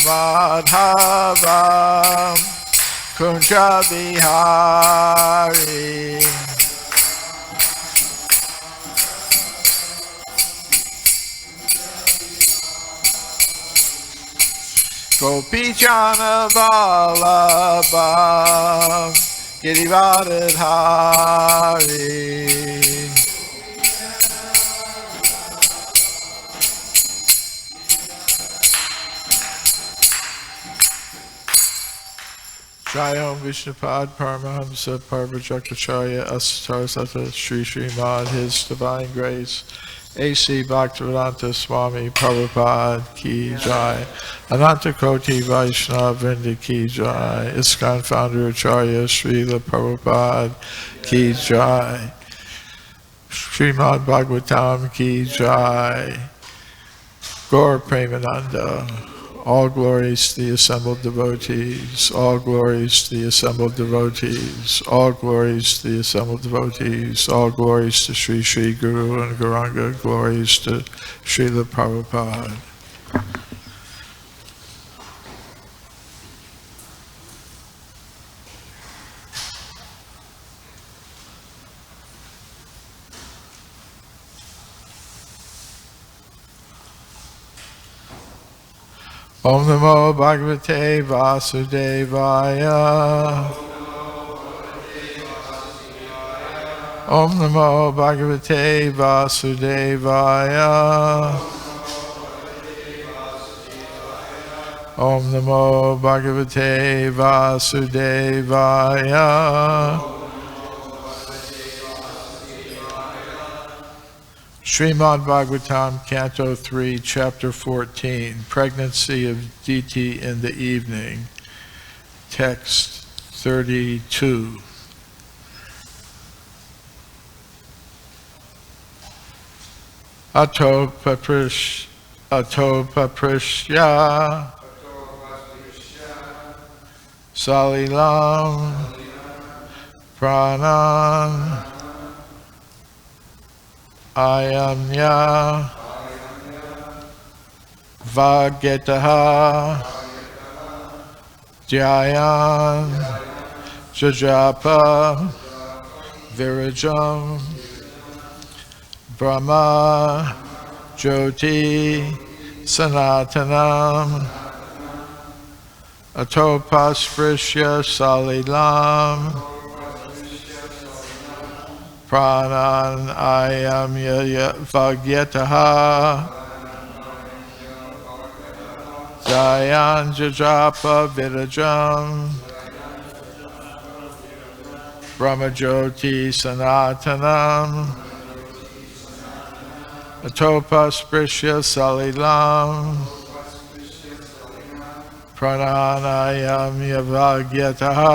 Madhavam Kunja Bihari Gopijana Vallabha Girivardhari Jayam Vishnupad Paramahamsa Parvajakacharya Asatarsata Sri Srimad His Divine Grace A.C. Bhaktivedanta Swami Prabhupada Ki Jai Ananta Koti Vaishnava Vrinda Ki Jai ISKCON Founder Acharya Srila Prabhupada Ki Jai Srimad Bhagavatam Ki Jai Gaur Premananda. All glories to the assembled devotees, all glories to the assembled devotees, all glories to the assembled devotees, all glories to Sri Sri Guru and Gauranga, glories to Srila Prabhupada. Om Namo Bhagavate Vasudevaya. Om Namo Bhagavate Vasudevaya. Om Namo Bhagavate Vasudevaya. Srimad Bhagavatam, Canto 3, Chapter 14, Pregnancy of Diti in the Evening, Text 32. Ato paprishya salilam pranan ayamya vagetaha dhyayan jajapa virajam brahma jyoti sanatanam atopasprisya salilam pranan ayamya vagyataha dhyayan jajapa virajam brahmajyoti sanatanam atopasprisya salilam prananayam yavagyataha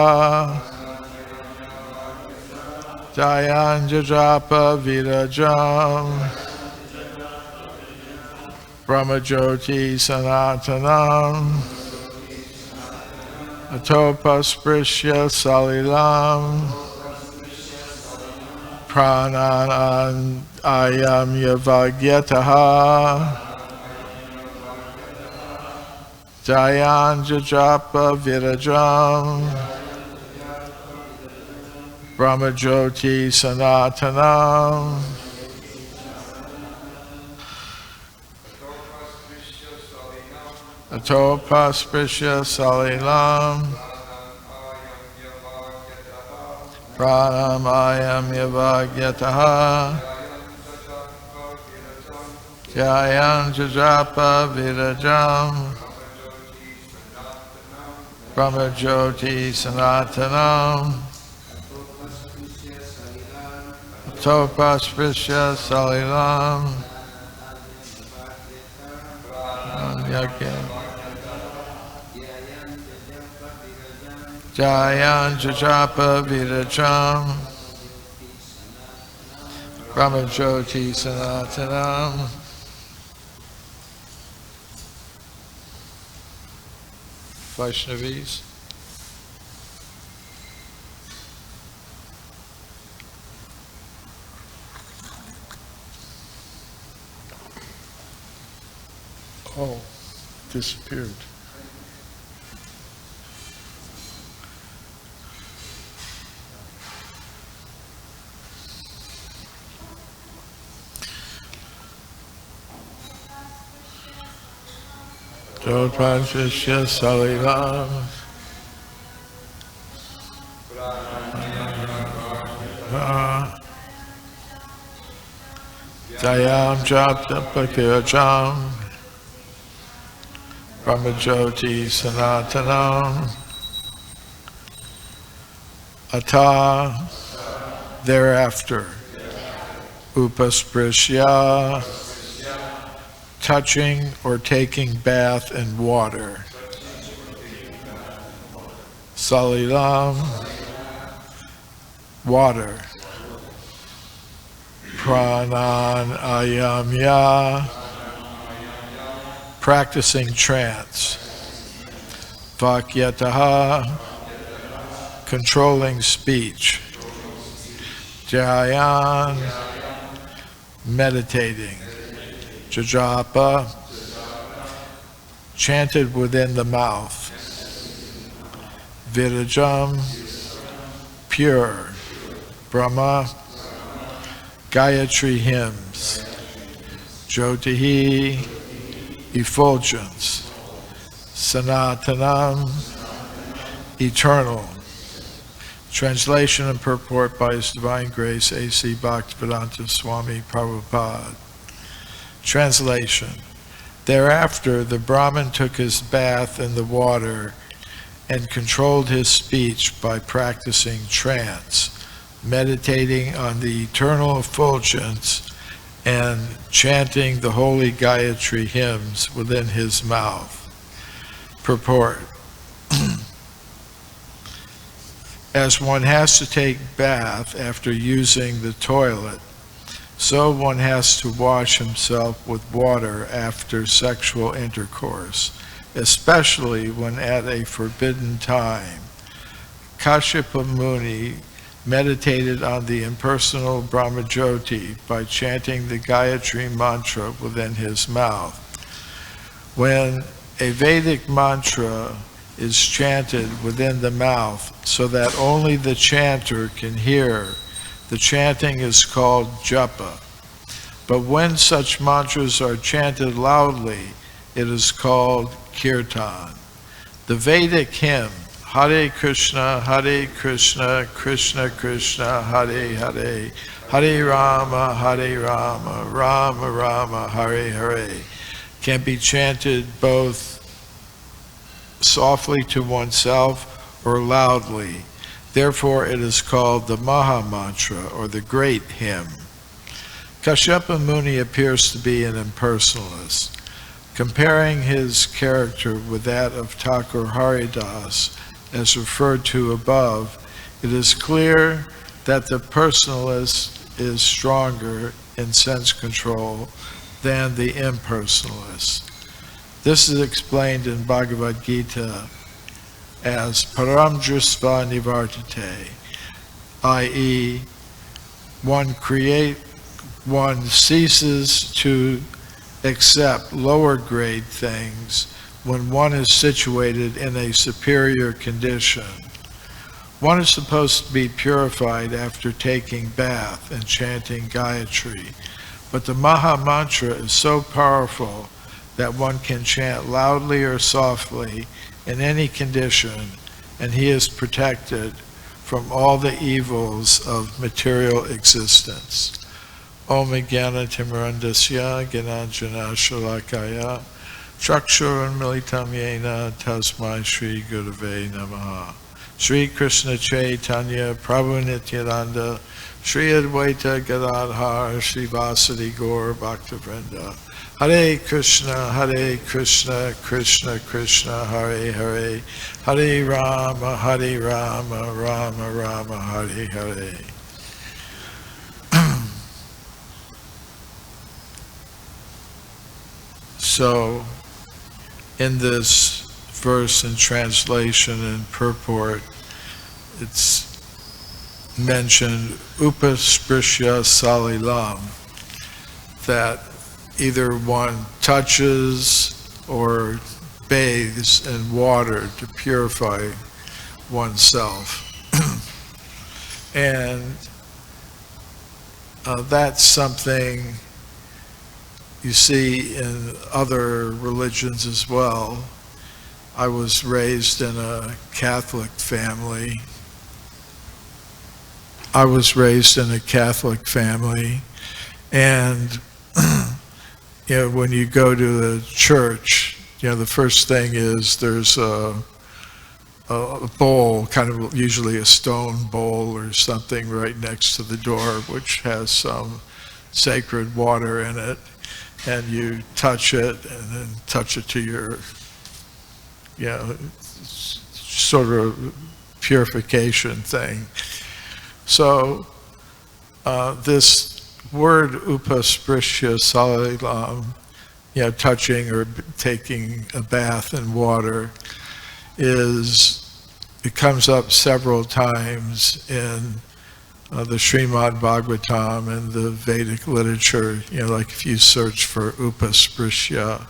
dhyayan jajapa virajam brahmajyoti sanatanam atopasprisya salilam pranan ayam yavagyataha dhyayan jajapa virajam brahmajyoti sanatanam atopasprisya salilam pranamayam yavagyataha dhyayan jajapa virajam brahmajyoti sanatanam atopasprisya salilam dhyayan jajapa virajam brahmajyoti sanatanam. Vaishnavis. Oh, disappeared. Drutakarma Salilam Dayam Japta Pakirajam Brahmajoti Sanatanam Ata thereafter Upasprisya touching or taking bath in water. Salilam water. Pranayamya practicing trance. Vakyataha controlling speech. Dhyayan meditating. Jajapa chanted within the mouth. Virajam pure. Brahma Gayatri hymns. Jyotihi effulgence. Sanatanam eternal. Translation and purport by His Divine Grace A.C. Bhaktivedanta Swami Prabhupada. Translation. Thereafter the Brahmin took his bath in the water and controlled his speech by practicing trance, meditating on the eternal effulgence and chanting the holy Gayatri hymns within his mouth. Purport. As one has to take bath after using the toilet, so one has to wash himself with water after sexual intercourse, especially when at a forbidden time. Kashyapa Muni meditated on the impersonal Brahmajyoti by chanting the Gayatri mantra within his mouth. When a Vedic mantra is chanted within the mouth so that only the chanter can hear, the chanting is called japa. But when such mantras are chanted loudly, it is called kirtan. The Vedic hymn, Hare Krishna, Krishna Krishna, Hare Hare, Hare Rama, Rama Rama, Hare Hare, can be chanted both softly to oneself or loudly. Therefore, it is called the Maha Mantra, or the Great Hymn. Kashyapa Muni appears to be an impersonalist. Comparing his character with that of Thakur Haridas, as referred to above, it is clear that the personalist is stronger in sense control than the impersonalist. This is explained in Bhagavad Gita as param drusva nivartate, i.e., one ceases to accept lower grade things when one is situated in a superior condition. One is supposed to be purified after taking bath and chanting Gayatri, but the Maha Mantra is so powerful that one can chant loudly or softly in any condition, and he is protected from all the evils of material existence. Om Jnana Timirandasya Gyananjana Shalakaya Chakshurunmilitam Yena Tasmai Shri Gurave Namaha. Shri Krishna Chaitanya Prabhu Nityananda Shri Advaita Gadadhar Shri Vasadi Gaur Bhaktivinoda Hare Krishna, Krishna Krishna, Hare Hare, Hare Rama, Rama Rama, Hare Hare. So, in this verse and translation and purport, it's mentioned Upasprisya Salilam, that either one touches or bathes in water to purify oneself. And that's something you see in other religions as well. I was raised in a Catholic family. And when you go to a church, the first thing is there's a bowl, kind of usually a stone bowl or something right next to the door, which has some sacred water in it, and you touch it and then touch it to your, sort of purification thing. So this word upasprisya salilam, touching or taking a bath in water, it comes up several times in the Srimad Bhagavatam and the Vedic literature. Like if you search for upasprisya,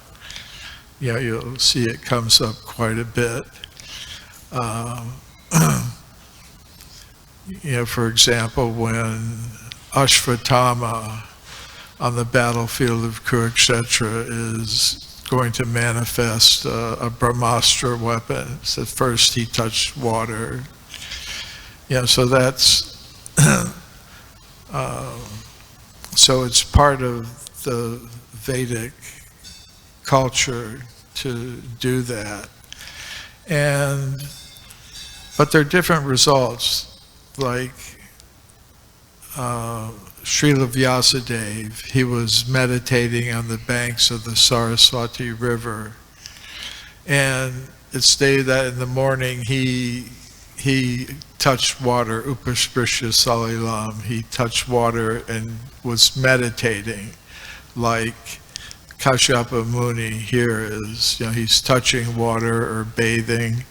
you'll see it comes up quite a bit. For example, when Ashvatthama on the battlefield of Kurukshetra is going to manifest a Brahmastra weapon. So first he touched water. So that's so it's part of the Vedic culture to do that. But there are different results. Like Srila Vyasadeva, he was meditating on the banks of the Saraswati River, and it's stated that in the morning he touched water, upasprisya salilam, he touched water and was meditating, like Kashyapa Muni here is, he's touching water or bathing,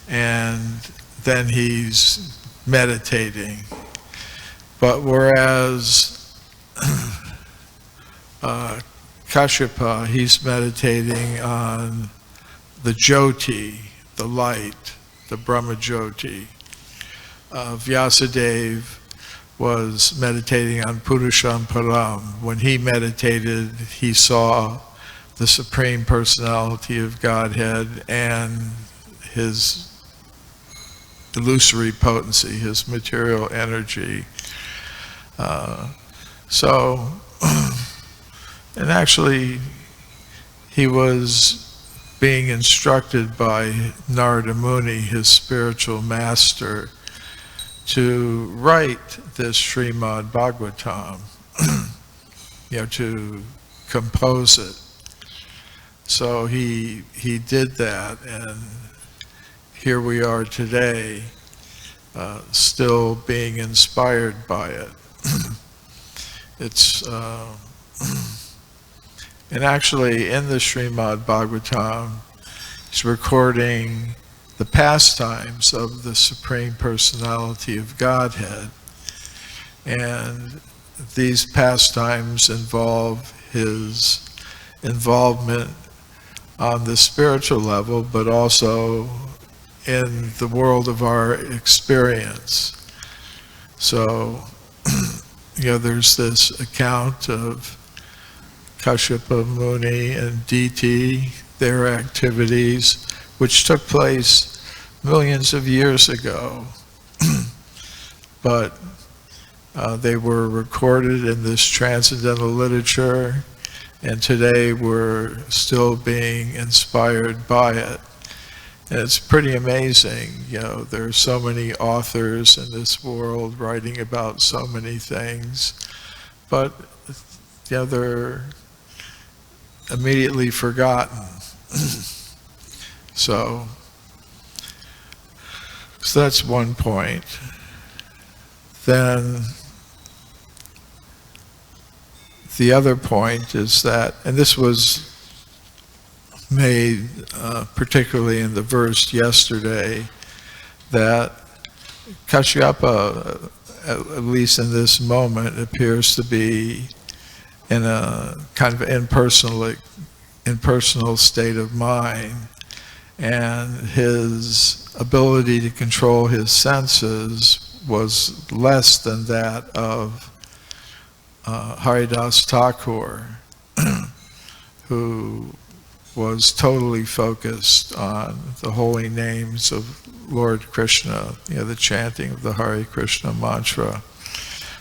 and then he's meditating. But whereas Kashyapa, he's meditating on the Jyoti, the light, the Brahma Jyoti. Vyasadeva was meditating on Purusham Param. When he meditated, he saw the Supreme Personality of Godhead and his illusory potency, his material energy. And actually, he was being instructed by Narada Muni, his spiritual master, to write this Srimad Bhagavatam, to compose it. So he did that, and here we are today, still being inspired by it. It's and actually in the Srimad Bhagavatam, he's recording the pastimes of the Supreme Personality of Godhead, and these pastimes involve his involvement on the spiritual level, but also in the world of our experience. So, there's this account of Kashyapa Muni and DT, their activities, which took place millions of years ago. But they were recorded in this transcendental literature, and today we're still being inspired by it. And it's pretty amazing, there are so many authors in this world writing about so many things, but they're immediately forgotten. So that's one point. Then the other point is that, and this was made particularly in the verse yesterday, that Kashyapa, at least in this moment, appears to be in a kind of impersonal state of mind, and his ability to control his senses was less than that of Haridas Thakur. who was totally focused on the holy names of Lord Krishna, the chanting of the Hare Krishna mantra.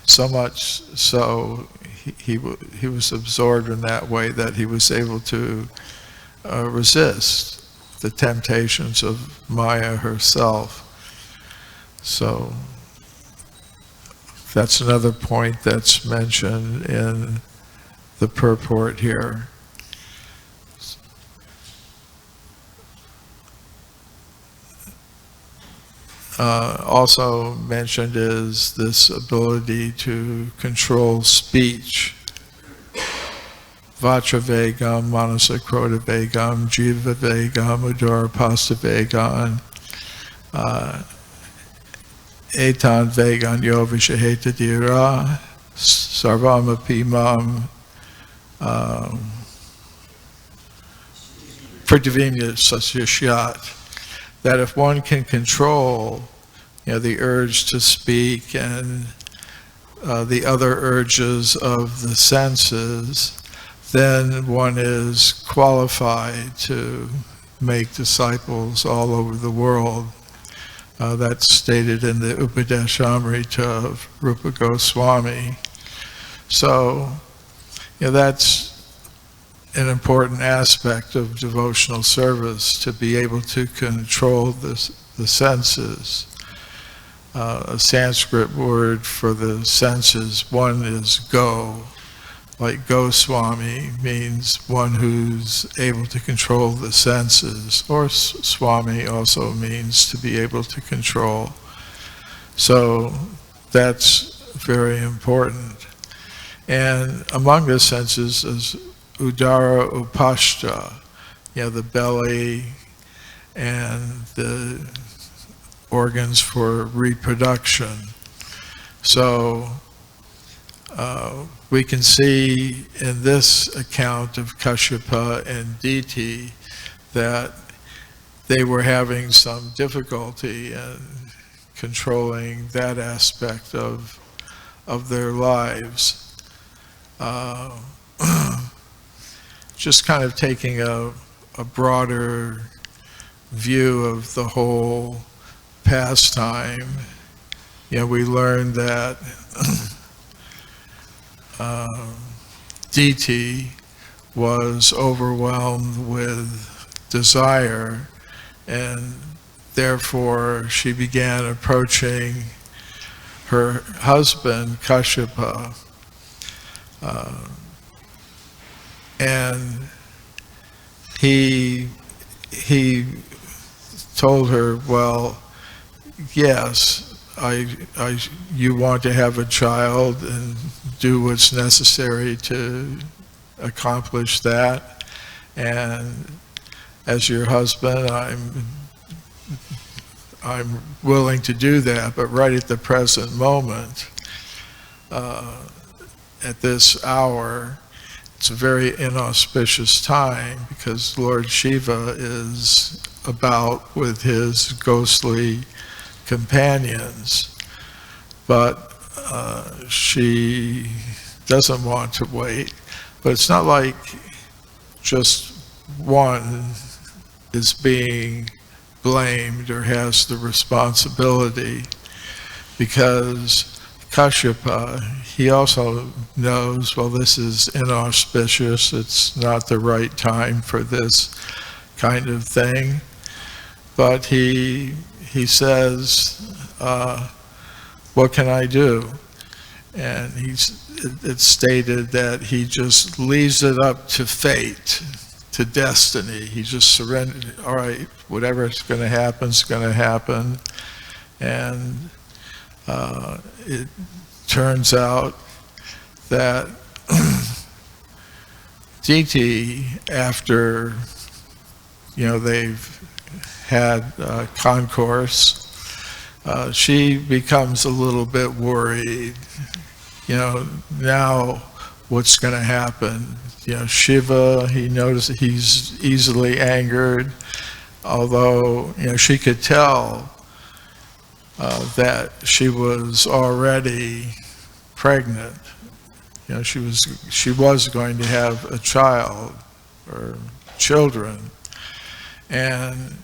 So much so, he was absorbed in that way that he was able to resist the temptations of Maya herself. So that's another point that's mentioned in the purport here. Also mentioned is this ability to control speech. Vachravegam, Manasakrodavegam, Jivavegam, Udarapastavegam, Etan Vegan Yovishaheta Dira, Sarvamapi Mam, Pradivimya Sasyashyat. That if one can control, the urge to speak and the other urges of the senses, then one is qualified to make disciples all over the world. That's stated in the Upadeshamrita of Rupa Goswami. So, that's an important aspect of devotional service, to be able to control the senses. A Sanskrit word for the senses, one is go. Like Goswami means one who's able to control the senses, or Swami also means to be able to control. So that's very important. And among the senses is Udara Upashta, the belly and the organs for reproduction. So we can see in this account of Kashyapa and Diti that they were having some difficulty in controlling that aspect of their lives. Just kind of taking a broader view of the whole pastime, we learned that Diti was overwhelmed with desire, and therefore she began approaching her husband Kashyapa, and he told her, well, yes, you want to have a child and do what's necessary to accomplish that, and as your husband, I'm willing to do that, but right at the present moment, at this hour, it's a very inauspicious time because Lord Shiva is about with his ghostly companions, but she doesn't want to wait. But it's not like just one is being blamed or has the responsibility, because Kashyapa, he also knows, well, this is inauspicious, it's not the right time for this kind of thing. But he says, what can I do? And it's stated that he just leaves it up to fate, to destiny. He just surrendered, all right, whatever's going to happen is going to happen. And it turns out that Diti, after they've had concourse, she becomes a little bit worried. Now what's going to happen? Shiva, he noticed he's easily angered, although she could tell that she was already pregnant. She was going to have a child, her children. And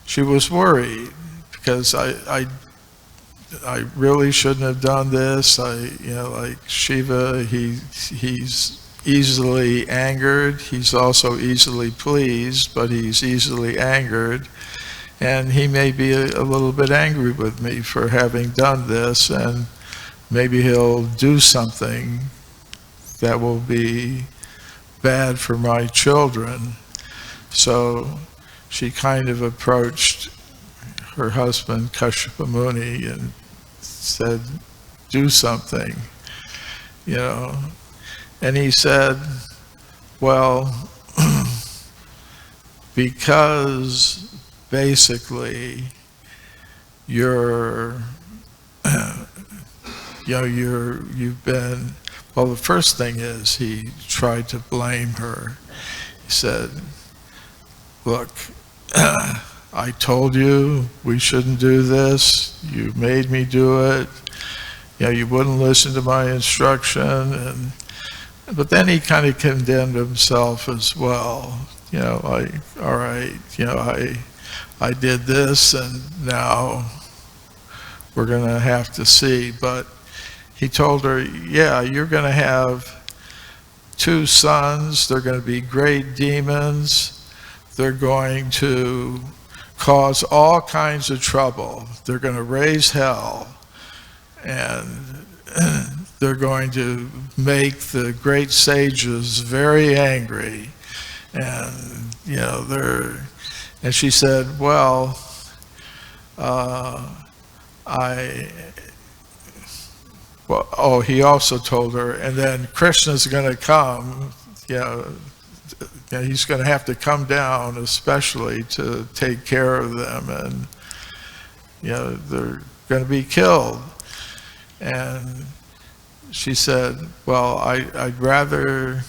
she was worried because I really shouldn't have done this. Like Shiva, he's easily angered. He's also easily pleased, but he's easily angered. And he may be a little bit angry with me for having done this, and maybe he'll do something that will be bad for my children. So she kind of approached her husband, Kashyapa Muni, and said, do something, And he said, well, because basically you've been, well, the first thing is he tried to blame her. He said, look, I told you we shouldn't do this. You made me do it. You wouldn't listen to my instruction. But then he kind of condemned himself as well. All right, I did this, and now we're going to have to see. But he told her, yeah, you're going to have 2 sons. They're going to be great demons. They're going to cause all kinds of trouble. They're going to raise hell. And they're going to make the great sages very angry. And, and she said, well, he also told her, and then Krishna's going to come, he's going to have to come down especially to take care of them, and, they're going to be killed. And she said, well, I'd rather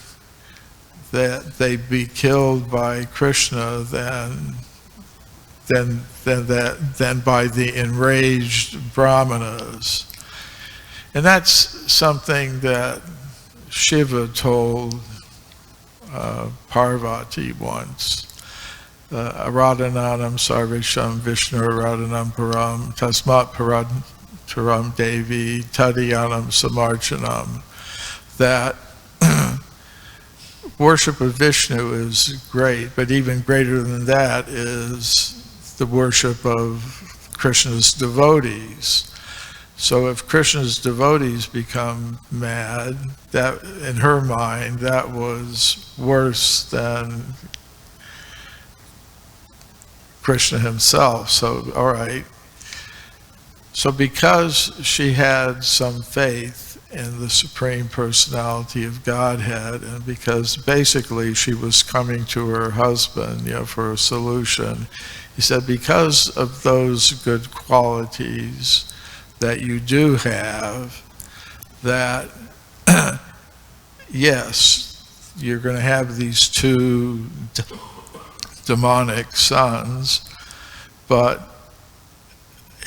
that they be killed by Krishna than by the enraged brahmanas. And that's something that Shiva told Parvati once. Aradhananam sarvesham Vishnu aradhanam param tasmat param devi tadyanam samarchanam. That worship of Vishnu is great, but even greater than that is the worship of Krishna's devotees. So if Krishna's devotees become mad, that in her mind, that was worse than Krishna himself. So, all right. So because she had some faith in the Supreme Personality of Godhead, and because basically she was coming to her husband, for a solution, he said, because of those good qualities that you do have, that yes, you're going to have these 2 demonic sons, but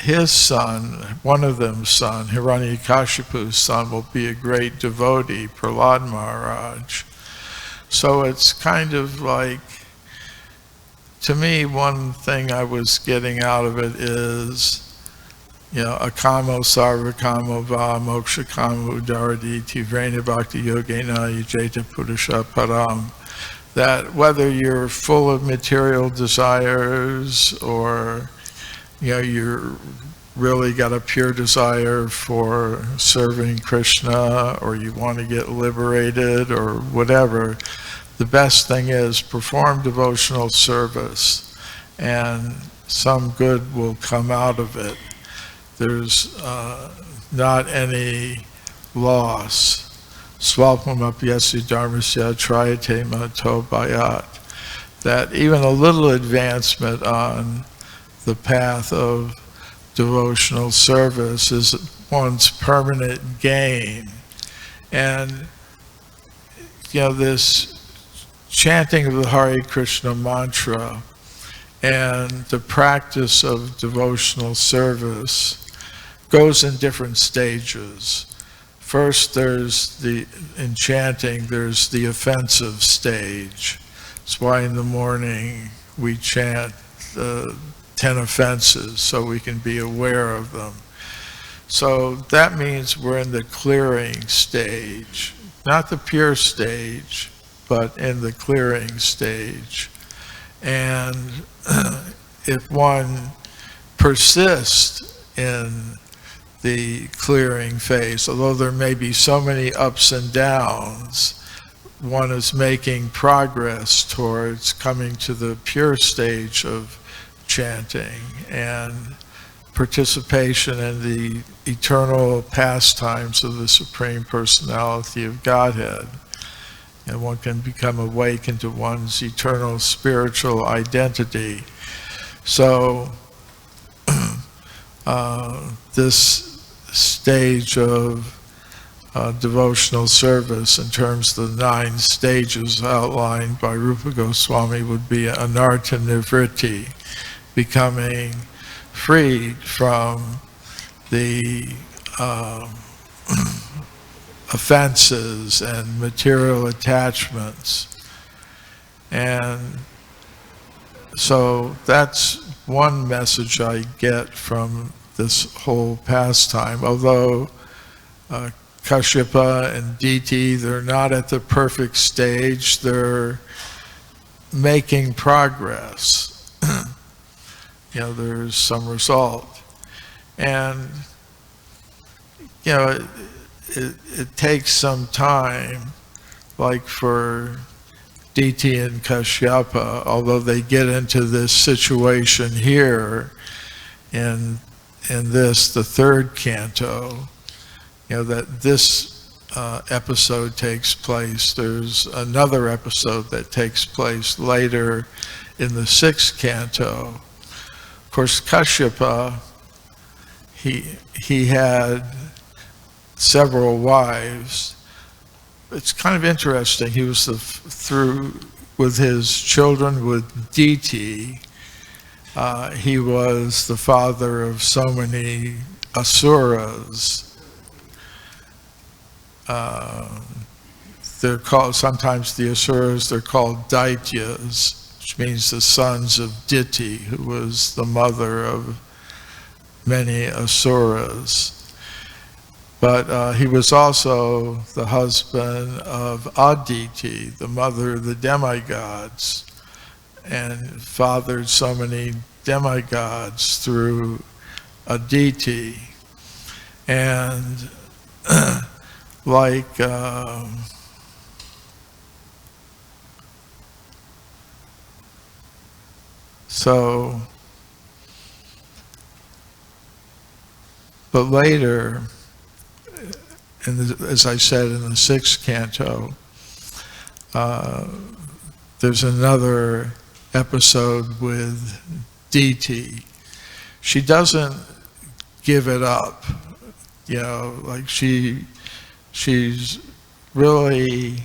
his son, one of them's son, Hiranyakashipu's son, will be a great devotee, Prahlad Maharaj. So it's kind of like, to me, one thing I was getting out of it is, akamo sarvakamo va mokshakamo daraditi vrena bhakti yogena yajeta purusha param. That whether you're full of material desires or you're really got a pure desire for serving Krishna, or you want to get liberated or whatever, the best thing is perform devotional service and some good will come out of it. There's not any loss. Swalpamapyasi dharmasya trayate mato bhayat. That even a little advancement on the path of devotional service is one's permanent gain. And this chanting of the Hare Krishna mantra and the practice of devotional service goes in different stages. First, in chanting, there's the offensive stage. That's why in the morning we chant the 10 offenses so we can be aware of them. So that means we're in the clearing stage, not the pure stage, but in the clearing stage. And if one persists in the clearing phase, although there may be so many ups and downs, one is making progress towards coming to the pure stage of chanting and participation in the eternal pastimes of the Supreme Personality of Godhead. And one can become awakened to one's eternal spiritual identity. So this stage of devotional service in terms of the 9 stages outlined by Rupa Goswami would be anartha nivritti, becoming freed from the offenses and material attachments. And so that's one message I get from this whole pastime. Although Kashyapa and Diti, they're not at the perfect stage, they're making progress. There's some result. And, it takes some time, like for Diti and Kashyapa, although they get into this situation here in this, the 3rd canto, that this episode takes place. There's another episode that takes place later in the 6th canto. Of course, Kashyapa, he had several wives. It's kind of interesting. He was through with his children with Diti. He was the father of so many asuras. They're called, sometimes the asuras, they're called daityas, which means the sons of Diti, who was the mother of many asuras. But he was also the husband of Aditi, the mother of the demigods, and fathered so many demigods through Aditi. And but later, as I said, in the 6th canto, there's another episode with Diti. She doesn't give it up, like she's really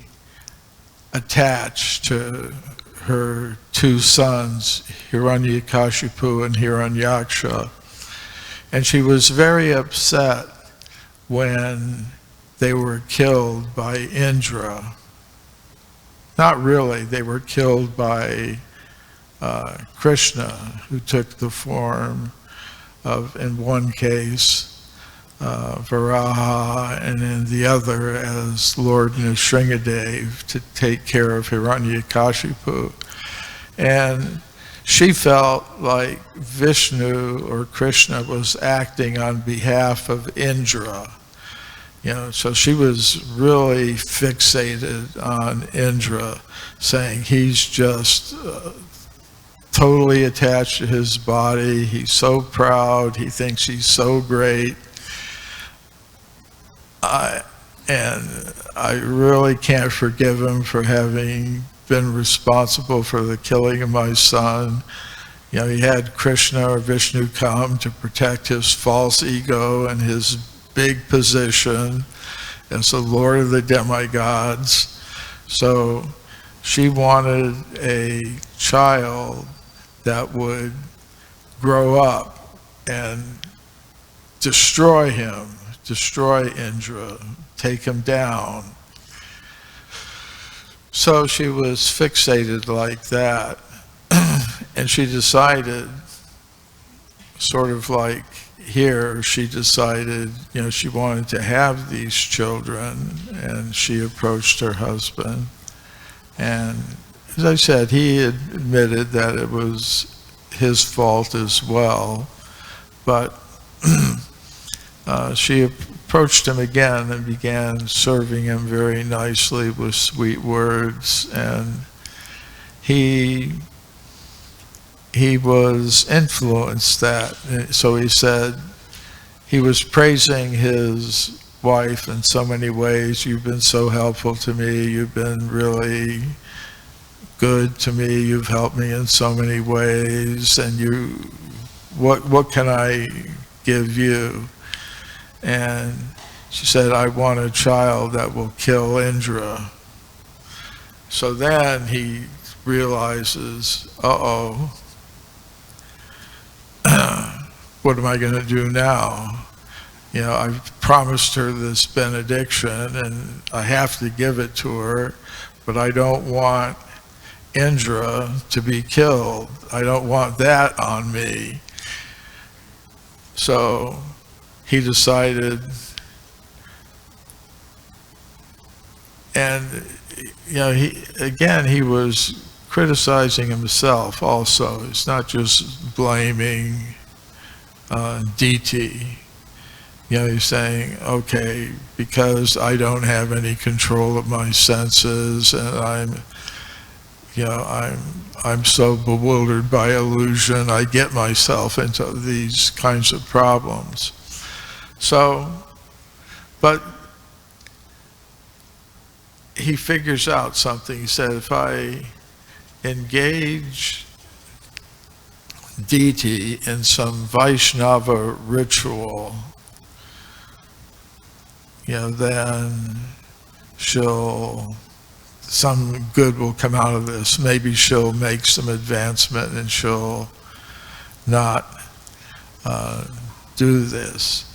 attached to her 2 sons, Hiranyakashipu and Hiranyaksha. And she was very upset when they were killed by Indra. Not really, they were killed by Krishna, who took the form of, in one case, Varaha, and in the other as Lord Nrsingadev to take care of Hiranyakashipu. And she felt like Vishnu or Krishna was acting on behalf of Indra. So she was really fixated on Indra, saying he's just totally attached to his body. He's so proud. He thinks he's so great. And I really can't forgive him for having been responsible for the killing of my son. He had Krishna or Vishnu come to protect his false ego and his big position as the Lord of the demigods. So she wanted a child that would grow up and destroy him, destroy Indra, take him down. So she was fixated like that, and she decided, sort of like here, she decided, she wanted to have these children, and she approached her husband. And as I said, he admitted that it was his fault as well, but she approached him again and began serving him very nicely with sweet words, and he was influenced that. So he said he was praising his wife in so many ways. You've been so helpful to me. You've been really good to me. You've helped me in so many ways. And what can I give you? And she said, I want a child that will kill Indra. So then he realizes, uh-oh, what am I going to do now? I've promised her this benediction and I have to give it to her, but I don't want Indra to be killed. I don't want that on me. So he decided, and he was criticizing himself also. It's not just blaming DT. He's saying, okay, because I don't have any control of my senses, and I'm so bewildered by illusion, I get myself into these kinds of problems. So, but he figures out something. He said, if I engage DT in some Vaishnava ritual, then some good will come out of this. Maybe she'll make some advancement and she'll not do this.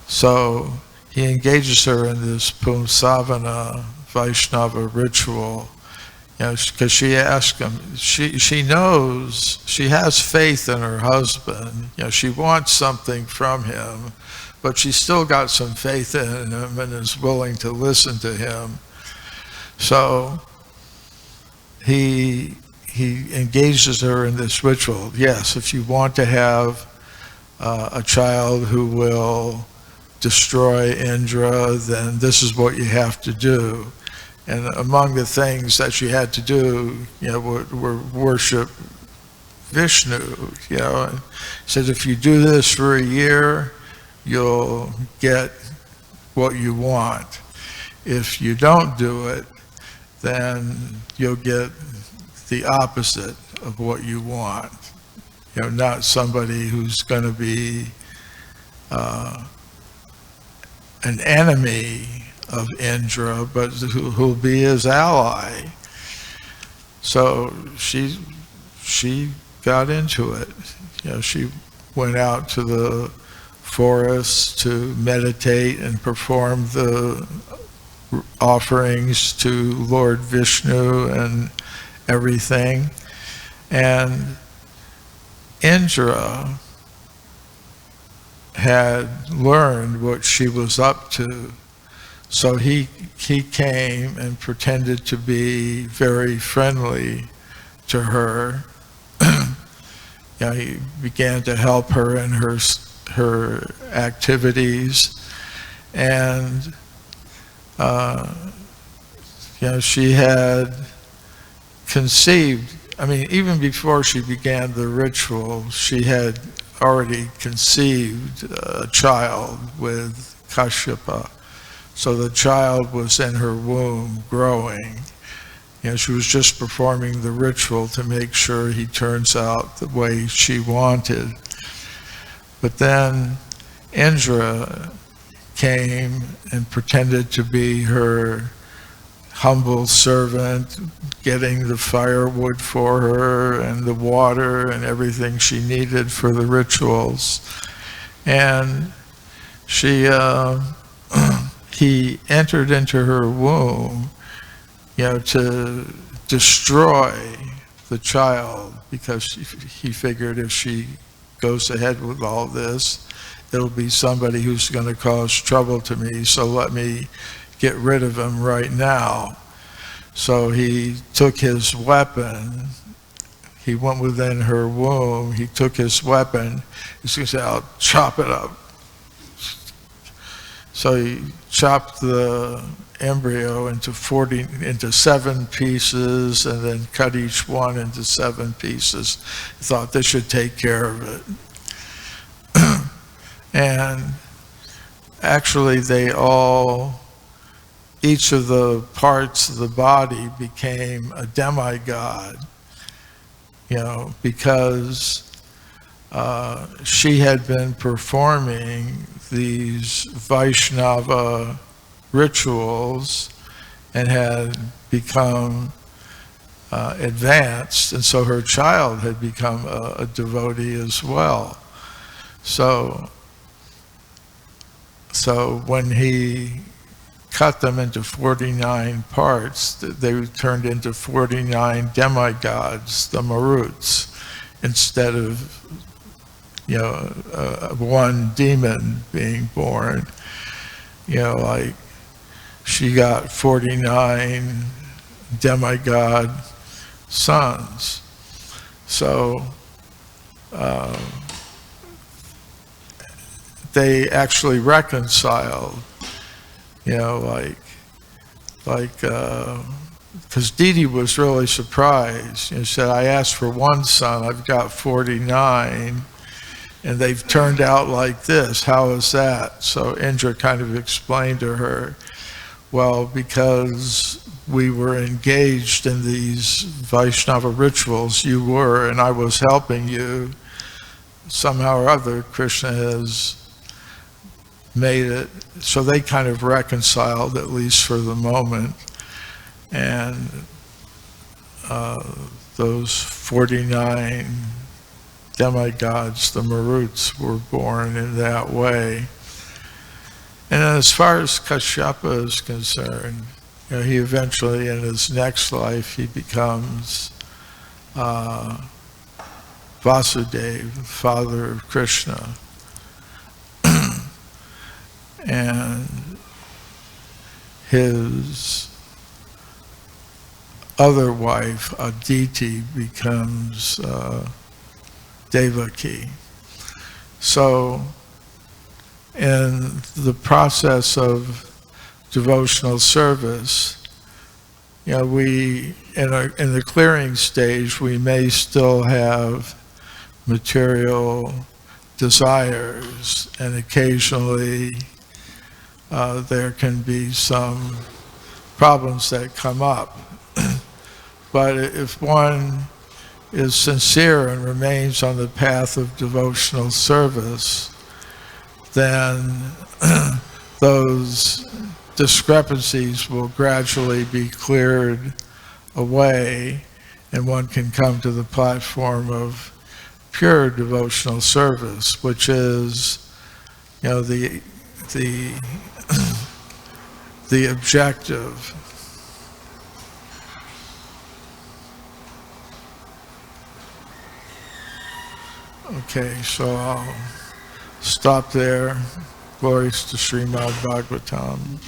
So he engages her in this Pumsavana Vaishnava ritual, because she asked him, she knows, she has faith in her husband, she wants something from him, but she's still got some faith in him and is willing to listen to him. So he engages her in this ritual. Yes, if you want to have a child who will destroy Indra, then this is what you have to do. And among the things that she had to do, were worship Vishnu. He said, if you do this for a year, you'll get what you want. If you don't do it, then you'll get the opposite of what you want. Not somebody who's going to be an enemy of Indra, but who'll be his ally. So she got into it. She went out to the forest to meditate and perform the offerings to Lord Vishnu and everything. And Indra had learned what she was up to. So he came and pretended to be very friendly to her. He began to help her in her activities, and she had conceived. Even before she began the ritual, she had already conceived a child with Kashyapa. So the child was in her womb growing. She was just performing the ritual to make sure he turns out the way she wanted. But then Indra came and pretended to be her humble servant, getting the firewood for her and the water and everything she needed for the rituals. And he entered into her womb, to destroy the child, because he figured if she goes ahead with all this, it'll be somebody who's going to cause trouble to me, so let me get rid of him right now. So he took his weapon, he went within her womb, he took his weapon, he's going to say, I'll chop it up. So he chopped the embryo into 7 pieces, and then cut each one into 7 pieces. He thought this should take care of it. And actually each of the parts of the body became a demigod, because she had been performing these Vaishnava rituals and had become advanced, and so her child had become a devotee as well. So when he cut them into 49 parts, they turned into 49 demigods, the Maruts, instead of one demon being born. Like she got 49 demigod sons. So they actually reconciled, because Didi was really surprised. She said, I asked for 1 son, I've got 49, and they've turned out like this. How is that? So Indra kind of explained to her, well, because we were engaged in these Vaishnava rituals, you were, and I was helping you. Somehow or other, Krishna has made it. So they kind of reconciled, at least for the moment. And those 49 demigods, the Maruts, were born in that way. And as far as Kashyapa is concerned, he eventually, in his next life, he becomes Vasudeva, father of Krishna. And his other wife, Aditi, becomes Devaki. So in the process of devotional service, we, in the clearing stage, we may still have material desires, and occasionally there can be some problems that come up. But if one is sincere and remains on the path of devotional service, then those discrepancies will gradually be cleared away, and one can come to the platform of pure devotional service, which is, the objective. Okay, so I'll stop there. Glories to Srimad Bhagavatam.